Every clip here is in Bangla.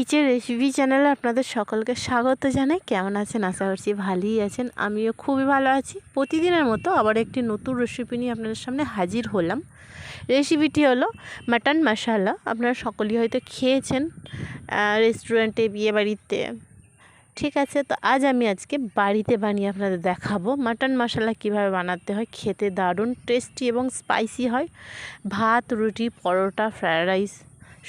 কিচেন রেসিপি চ্যানেলে আপনাদের সকলকে স্বাগত জানাই। কেমন আছেন? আশা করছি ভালোই আছেন। আমিও খুবই ভালো আছি। প্রতিদিনের মতো আবার একটি নতুন রেসিপি নিয়ে আপনাদের সামনে হাজির হলাম। রেসিপিটি হলো মাটন মশালা। আপনারা সকলেই হয়তো খেয়েছেন রেস্টুরেন্টে, বিয়েবাড়িতে। ঠিক আছে, তো আজকে বাড়িতে বানিয়ে আপনাদের দেখাবো মাটন মশালা কীভাবে বানাতে হয়। খেতে দারুণ টেস্টি এবং স্পাইসি হয়। ভাত, রুটি, পরোটা, ফ্রায়েড রাইস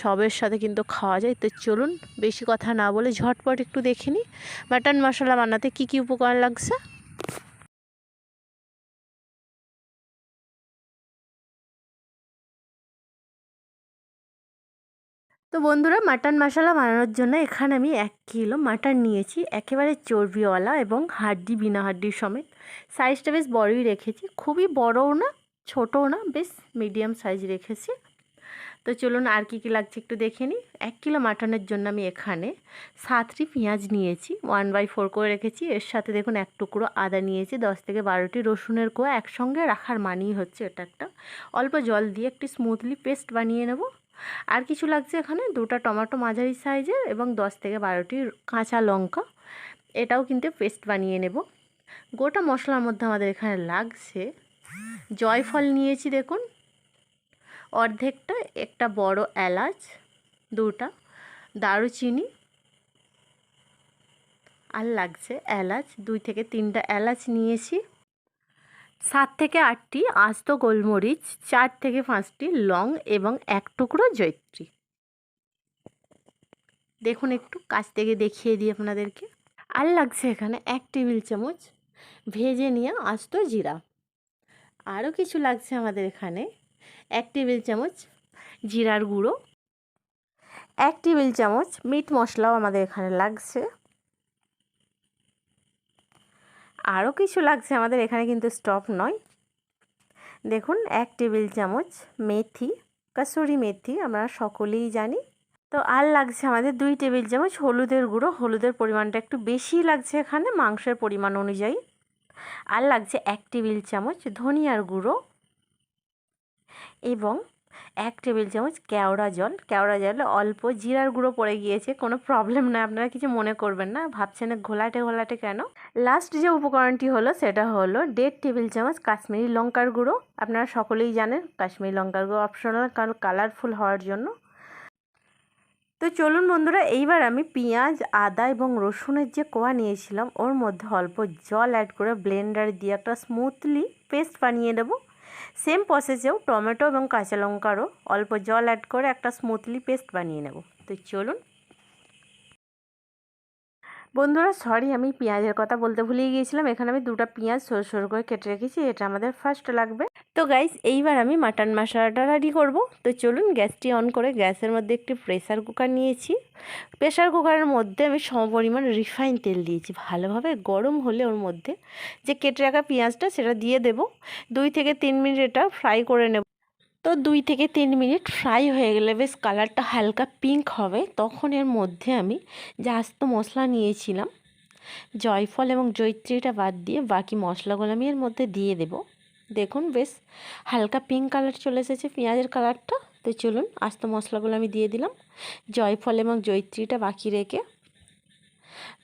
সবের সাথে কিন্তু খাওয়া যায়। তো চলুন বেশি কথা না বলে ঝটপট একটু দেখে নিই মাটন মশলা বানাতে কী কী উপকরণ লাগছে। তো বন্ধুরা, মাটন মশলা বানানোর জন্য এখানে আমি 1 কিলো মাটন নিয়েছি, একেবারে চর্বিওয়ালা এবং হাড্ডি বিনা হাড্ডির সমেত। সাইজটা বেশ বড়ই রেখেছি, খুবই বড়ও না ছোটও না, বেশ মিডিয়াম সাইজ রেখেছি। তো চলুন আর কি কী লাগছে একটু দেখে নিই। 1 কিলো মাটনের জন্য আমি এখানে 7টি পেঁয়াজ নিয়েছি, 1/4 করে রেখেছি। এর সাথে দেখুন 1 টুকরো আদা নিয়েছি, 10 থেকে 12টি রসুনের কোয়া। একসঙ্গে রাখার মানেই হচ্ছে এটা একটা অল্প জল দিয়ে একটি স্মুথলি পেস্ট বানিয়ে নেব। আর কিছু লাগছে এখানে 2টা টমেটো মাঝারি সাইজের এবং 10 থেকে 12টি কাঁচা লঙ্কা, এটাও কিন্তু পেস্ট বানিয়ে নেব। গোটা মশলার মধ্যে আমাদের এখানে লাগছে জয়ফল নিয়েছি দেখুন অর্ধেকটা, একটা বড় এলাচ, 2টা দারুচিনি, আর লাগছে এলাচ 2 থেকে 3টা এলাচ নিয়েছি, 7 থেকে 8টি আস্ত গোলমরিচ, 4 থেকে 5টি লং এবং 1 টুকরো জয়ত্রী। দেখুন একটু কাছ থেকে দেখিয়ে দিই আপনাদেরকে। আর লাগছে এখানে 1 টেবিল চামচ ভেজে নিয়ে আস্ত জিরা। আরও কিছু লাগছে আমাদের এখানে 1 টেবিল চামচ জিরার গুঁড়ো, 1 টেবিল চামচ মিট মশলাও আমাদের এখানে লাগছে। আরও কিছু লাগছে আমাদের এখানে, কিন্তু স্টপ নয়। দেখুন 1 টেবিল চামচ মেথি, কাসুরি মেথি আমরা সকলেই জানি। তো আর লাগছে আমাদের 2 টেবিল চামচ হলুদের গুঁড়ো। হলুদের পরিমাণটা একটু বেশিই লাগছে এখানে মাংসের পরিমাণ অনুযায়ী। আর লাগছে 1 টেবিল চামচ ধনিয়ার গুঁড়ো এবং 1 টেবিল চামচ কেওড়া জল। কেওড়া জলে অল্প জিরার গুঁড়ো পড়ে গিয়েছে, কোনো প্রবলেম নয়, আপনারা কিছু মনে করবেন না, ভাবছেন ঘোলাটে ঘোলাটে কেন। লাস্ট যে উপকরণটি হলো সেটা হলো 1.5 টেবিল চামচ কাশ্মীরি লঙ্কার গুঁড়ো। আপনারা সকলেই জানেন কাশ্মীরি লঙ্কার গুঁড়ো অপশনাল, কারণ কালারফুল হওয়ার জন্য। তো চলুন বন্ধুরা, এইবার আমি পেঁয়াজ, আদা এবং রসুনের যে কোয়া নিয়েছিলাম ওর মধ্যে অল্প জল অ্যাড করে ব্লেন্ডার দিয়ে একটা স্মুথলি পেস্ট বানিয়ে নেব। সেম প্রসেসেও টমেটো এবং কাঁচা লঙ্কারও অল্প জল অ্যাড করে একটা স্মুথলি পেস্ট বানিয়ে নেব। তো চলুন বন্ধুরা, সরি আমি পেঁয়াজের কথা বলতে ভুলে গিয়েছিলাম। এখানে আমি 2টা পেঁয়াজ সরু সরু করে কেটে রেখেছি, এটা আমাদের ফার্স্ট লাগবে। তো গাইস, এইবার আমি মাটন মশলাটা রেডি করব। তো চলুন গ্যাসটি অন করে গ্যাসের মধ্যে একটি প্রেসার কুকার নিয়েছি। প্রেসার কুকারের মধ্যে আমি সমপরিমাণ রিফাইন তেল দিয়েছি। ভালোভাবে গরম হলে ওর মধ্যে যে কেটে রাখা পেঁয়াজটা সেটা দিয়ে দেব। 2 থেকে 3 মিনিট এটা ফ্রাই করে নেব। তো 2 থেকে 3 মিনিট ফ্রাই হয়ে গেলে বেশ কালারটা হালকা পিঙ্ক হবে, তখন এর মধ্যে আমি যে আস্ত মশলা নিয়েছিলাম জয়ফল এবং জয়ত্রীটা বাদ দিয়ে বাকি মশলাগুলো আমি এর মধ্যে দিয়ে দেব। দেখুন বেশ হালকা পিঙ্ক কালার চলে এসেছে পেঁয়াজের কালারটা। তো চলুন আস্ত মশলাগুলো আমি দিয়ে দিলাম, জয়ফল এবং জয়ত্রীটা বাকি রেখে।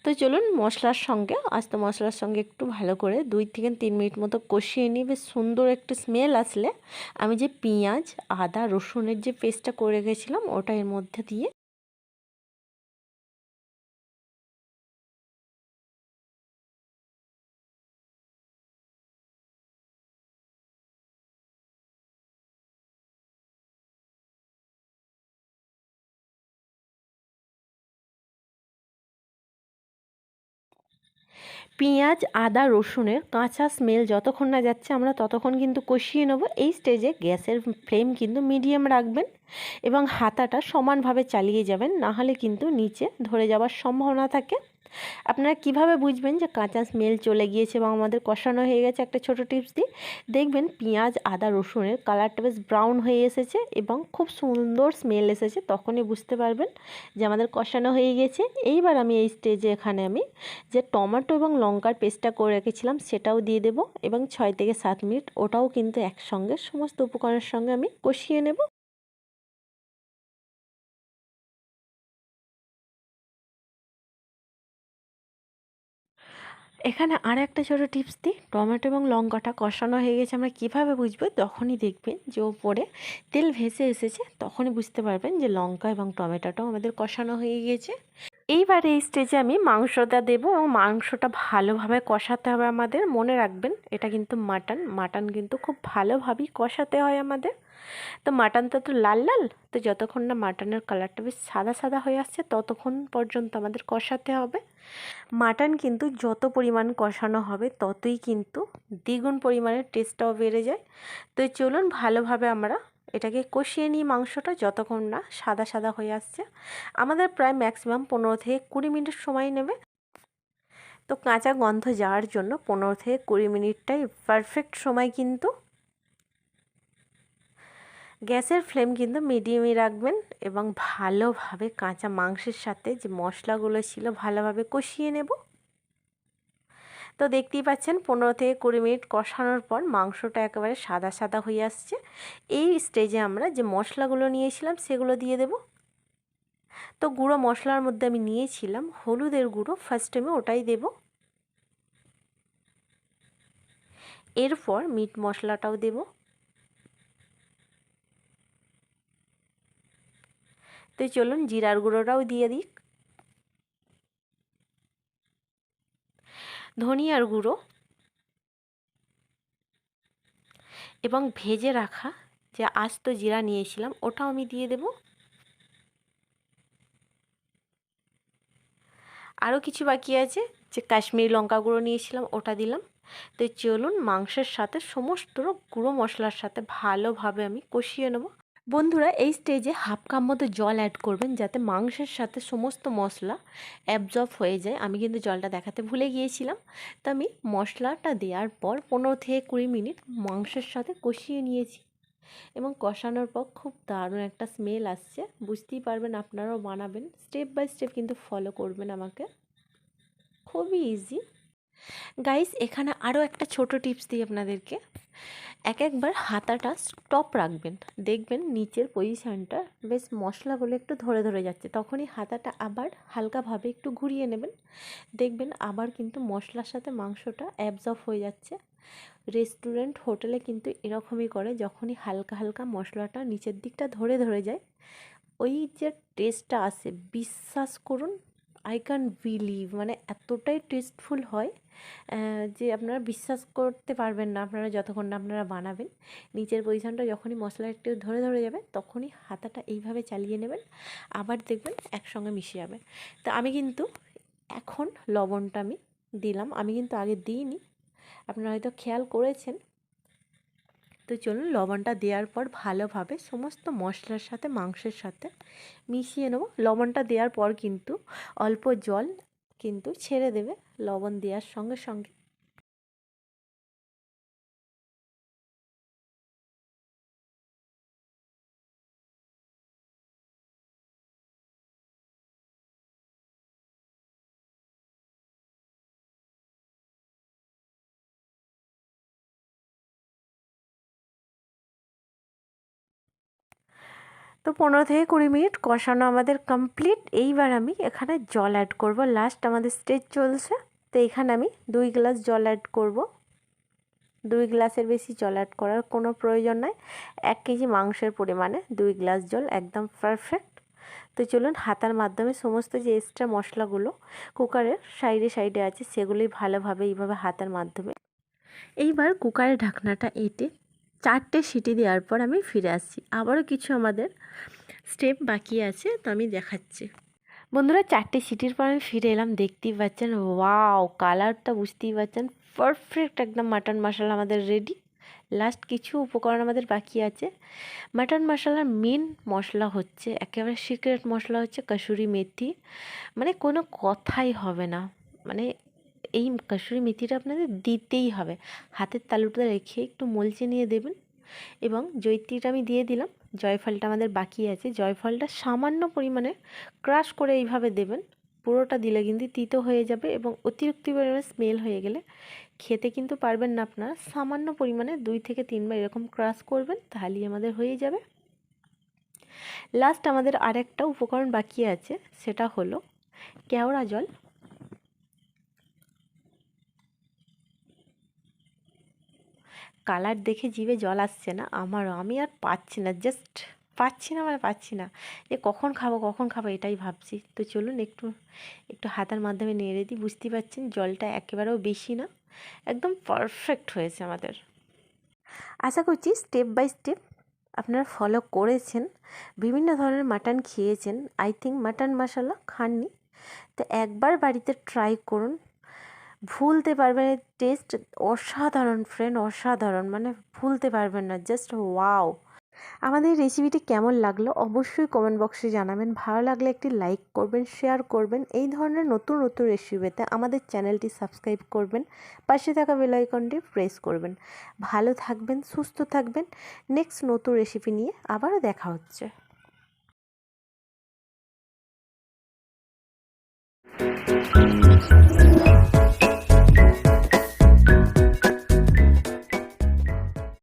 তো চলুন আস্ত মশলার সঙ্গে একটু ভালো করে 2 থেকে 3 মিনিট মতো কষিয়ে নিয়ে বেশ সুন্দর একটা স্মেল আসলে আমি যে পেঁয়াজ, আদা, রসুনের যে পেস্টটা করে রেখেছিলাম ওটা এর মধ্যে দিয়ে পেঁয়াজ, আদা, রসুনের কাঁচা স্মেল যতক্ষণ না যাচ্ছে আমরা ততক্ষণ কিন্তু কষিয়ে নেব। এই স্টেজে গ্যাসের ফ্লেম কিন্তু মিডিয়াম রাখবেন এবং হাতাটা সমানভাবে চালিয়ে যাবেন, নাহলে কিন্তু নিচে ধরে যাওয়ার সম্ভাবনা থাকে। আপনারা কিভাবে বুঝবেন যে কাঁচা স্মেল চলে গিয়েছে এবং আমাদের কষানো হয়ে গেছে? একটা ছোট টিপস দিই, দেখবেন পেঁয়াজ, আদা, রসুনের কালারটা বেশ ব্রাউন হয়ে এসেছে এবং খুব সুন্দর স্মেল এসেছে, তখনই বুঝতে পারবেন যে আমাদের কষানো হয়ে গেছে। এইবার আমি এই স্টেজে এখানে আমি যে টমেটো এবং লঙ্কার পেস্টটা করে রেখেছিলাম সেটাও দিয়ে দেব এবং 6 থেকে 7 মিনিট ওটাও কিন্তু একসঙ্গে সমস্ত উপকরণের সঙ্গে আমি কষিয়ে নেব। এখানে আর একটা ছোটো টিপস দিই, টমেটো এবং লঙ্কাটা কষানো হয়ে গেছে আমরা কীভাবে বুঝবো? তখনই দেখবেন যে ওপরে তেল ভেসে এসেছে, তখনই বুঝতে পারবেন যে লঙ্কা এবং টমেটোটাও আমাদের কষানো হয়ে গিয়েছে। এইবার এই স্টেজে আমি মাংসটা দেবো এবং মাংসটা ভালোভাবে কষাতে হবে আমাদের। মনে রাখবেন এটা কিন্তু মাটন কিন্তু খুব ভালোভাবেই কষাতে হয় আমাদের। তো মাটনটা তো লাল লাল, তো যতক্ষণ না মাটনের কালারটা বেশ সাদা সাদা হয়ে আসছে ততক্ষণ পর্যন্ত আমাদের কষাতে হবে। মাটন কিন্তু যত পরিমাণ কষানো হবে ততই কিন্তু দ্বিগুণ পরিমাণের টেস্টটাও বেড়ে যায়। তো চলুন ভালোভাবে আমরা এটাকে কষিয়ে নিই মাংসটা যতক্ষণ না সাদা সাদা হয়ে আসছে। আমাদের প্রায় ম্যাক্সিমাম 15 থেকে 20 মিনিট সময় নেবে। তো কাঁচা গন্ধ যাওয়ার জন্য 15 থেকে 20 মিনিটটাই পারফেক্ট সময়। কিন্তু গ্যাসের ফ্লেম কিন্তু মিডিয়ামে রাখবেন এবং ভালোভাবে কাঁচা মাংসের সাথে যে মশলাগুলো ছিল ভালোভাবে কষিয়ে নেব। তো দেখতেই পাচ্ছেন 15 থেকে 20 মিনিট কষানোর পর মাংসটা একেবারে সাদা সাদা হয়ে আসছে। এই স্টেজে আমরা যে মশলাগুলো নিয়েছিলাম সেগুলো দিয়ে দেব। তো গুঁড়ো মশলার মধ্যে আমি নিয়েছিলাম হলুদের গুঁড়ো, ফার্স্ট টাইমে ওটাই দেব। এরপর মিট মশলাটাও দেব। তো চলুন জিরার গুঁড়োটাও দিয়ে দিই, ধনিয়ার গুঁড়ো এবং ভেজে রাখা যে আস্ত জিরা নিয়েছিলাম ওটাও আমি দিয়ে দেব। আরও কিছু বাকি আছে, যে কাশ্মীরি লঙ্কা গুঁড়ো নিয়েছিলাম ওটা দিলাম। তো চলুন মাংসের সাথে সমস্ত গুঁড়ো মশলার সাথে ভালোভাবে আমি কষিয়ে নেব। বন্ধুরা এই স্টেজে হাফ কাপ মতো জল অ্যাড করবেন যাতে মাংসের সাথে সমস্ত মশলা অ্যাবজর্ব হয়ে যায়। আমি কিন্তু জলটা দেখাতে ভুলে গিয়েছিলাম। তো আমি মশলাটা দেওয়ার পর 15 থেকে 20 মিনিট মাংসের সাথে কষিয়ে নিয়েছি এবং কষানোর পর খুব দারুণ একটা স্মেল আসছে। বুঝতেই পারবেন, আপনারাও বানাবেন, স্টেপ বাই স্টেপ কিন্তু ফলো করবেন আমাকে, খুবই ইজি। গাইস এখানে আরও একটা ছোট টিপস দিই আপনাদেরকে। একবার হাতাটা স্টপ রাখবেন, দেখবেন নিচের পজিশানটা বেশ মশলাগুলো একটু ধরে ধরে যাচ্ছে, তখনই হাতাটা আবার হালকাভাবে একটু ঘুরিয়ে নেবেন, দেখবেন আবার কিন্তু মশলার সাথে মাংসটা অ্যাবজর্ব হয়ে যাচ্ছে। রেস্টুরেন্ট হোটেলে কিন্তু এরকমই করে, যখনই হালকা হালকা মশলাটা নিচের দিকটা ধরে ধরে যায় ওই যে টেস্টটা আসে, বিশ্বাস করুন, আই ক্যান বিলিভ, মানে এতটাই টেস্টফুল হয় যে আপনারা বিশ্বাস করতে পারবেন না আপনারা যতক্ষণ না আপনারা বানাবেন। নিচের পজিশনটা যখনই মশলা একটু ধরে ধরে যাবে তখনই হাতাটা এইভাবে চালিয়ে নেবেন, আবার দেখবেন একসঙ্গে মিশে যাবে। তো আমি কিন্তু এখন লবণটা আমি দিলাম, আমি কিন্তু আগে দিইনি, আপনারা হয়তো খেয়াল করেছেন। তো চলুন লবণটা দেওয়ার পর ভালোভাবে সমস্ত মশলার সাথে মাংসের সাথে মিশিয়ে নেব। লবণটা দেওয়ার পর কিন্তু অল্প জল কিন্তু ছেড়ে দেবে লবণ দেওয়ার সঙ্গে সঙ্গে। তো 15 থেকে 20 মিনিট কষানো আমাদের কমপ্লিট। এইবার আমি এখানে জল অ্যাড করব, লাস্ট আমাদের স্টেজ চলছে। তো এখানে আমি 2 গ্লাস জল অ্যাড করব। 2 গ্লাসের বেশি জল অ্যাড করার কোনো প্রয়োজন নাই। 1 কেজি মাংসের পরিমাণে 2 গ্লাস জল একদম পারফেক্ট। তো চলুন হাতার মাধ্যমে সমস্ত যে এক্সট্রা মশলাগুলো কুকারের সাইডে সাইডে আছে সেগুলোই ভালোভাবে এইভাবে হাতের মাধ্যমে। এইবার কুকারের ঢাকনাটা এঁটে 4টে সিটি দেওয়ার পর আমি ফিরে আসছি। আবারও কিছু আমাদের স্টেপ বাকি আছে, তো আমি দেখাচ্ছি। বন্ধুরা 4টে সিটির পর আমি ফিরে এলাম, দেখতেই পাচ্ছেন ওয়াও কালারটা, বুঝতেই পাচ্ছেন পারফেক্ট একদম মাটন মশলা আমাদের রেডি। লাস্ট কিছু উপকরণ আমাদের বাকি আছে। মাটন মশলার মেন মশলা হচ্ছে, একেবারে সিক্রেট মশলা হচ্ছে কাসুরি মেথি, মানে কোনো কথাই হবে না, মানে এই কাসুরি মেথিটা আপনাদের দিতেই হবে। হাতের তালুটা রেখে একটু মলচে নিয়ে দেবেন এবং জয়িত্রীটা আমি দিয়ে দিলাম। জয়ফলটা আমাদের বাকি আছে, জয়ফলটা সামান্য পরিমাণে ক্রাশ করে এইভাবে দেবেন, পুরোটা দিলে কিন্তু তিতো হয়ে যাবে এবং অতিরিক্ত পরিমাণে স্মেল হয়ে গেলে খেতে কিন্তু পারবেন না আপনারা। সামান্য পরিমাণে 2 থেকে 3 বার এরকম ক্রাশ করবেন, তাহলেই আমাদের হয়ে যাবে। লাস্ট আমাদের আরেকটা উপকরণ বাকি আছে, সেটা হলো কেওড়া জল। কালার দেখে জিভে জল আসছে না আমারও, আমি আর পাচ্ছি না, জাস্ট পাচ্ছি না, মানে পাচ্ছি না, যে কখন খাবো এটাই ভাবছি। তো চলুন একটু একটু হাতার মাধ্যমে নেড়ে দিই। বুঝতেই পারছেন জলটা একেবারেও বেশি না, একদম পারফেক্ট হয়েছে আমাদের। আশা করছি স্টেপ বাই স্টেপ আপনারা ফলো করেছেন, বিভিন্ন ধরনের মাটন খেয়েছেন। আই থিঙ্ক মাটন মশলা খাননি, তো একবার বাড়িতে ট্রাই করুন, ভুলতে পারবেন। টেস্ট অসাধারণ ফ্রেন্ড, অসাধারণ, মানে ভুলতে পারবেন না, জাস্ট ওয়াও। আমাদের রেসিপিটি কেমন লাগলো অবশ্যই কমেন্ট বক্সে জানাবেন। ভালো লাগলে একটি লাইক করবেন, শেয়ার করবেন। এই ধরনের নতুন নতুন রেসিপি পেতে আমাদের চ্যানেলটি সাবস্ক্রাইব করবেন, পাশে থাকা বেল আইকনটি প্রেস করবেন। ভালো থাকবেন, সুস্থ থাকবেন। নেক্সট নতুন রেসিপি নিয়ে আবারও দেখা হচ্ছে।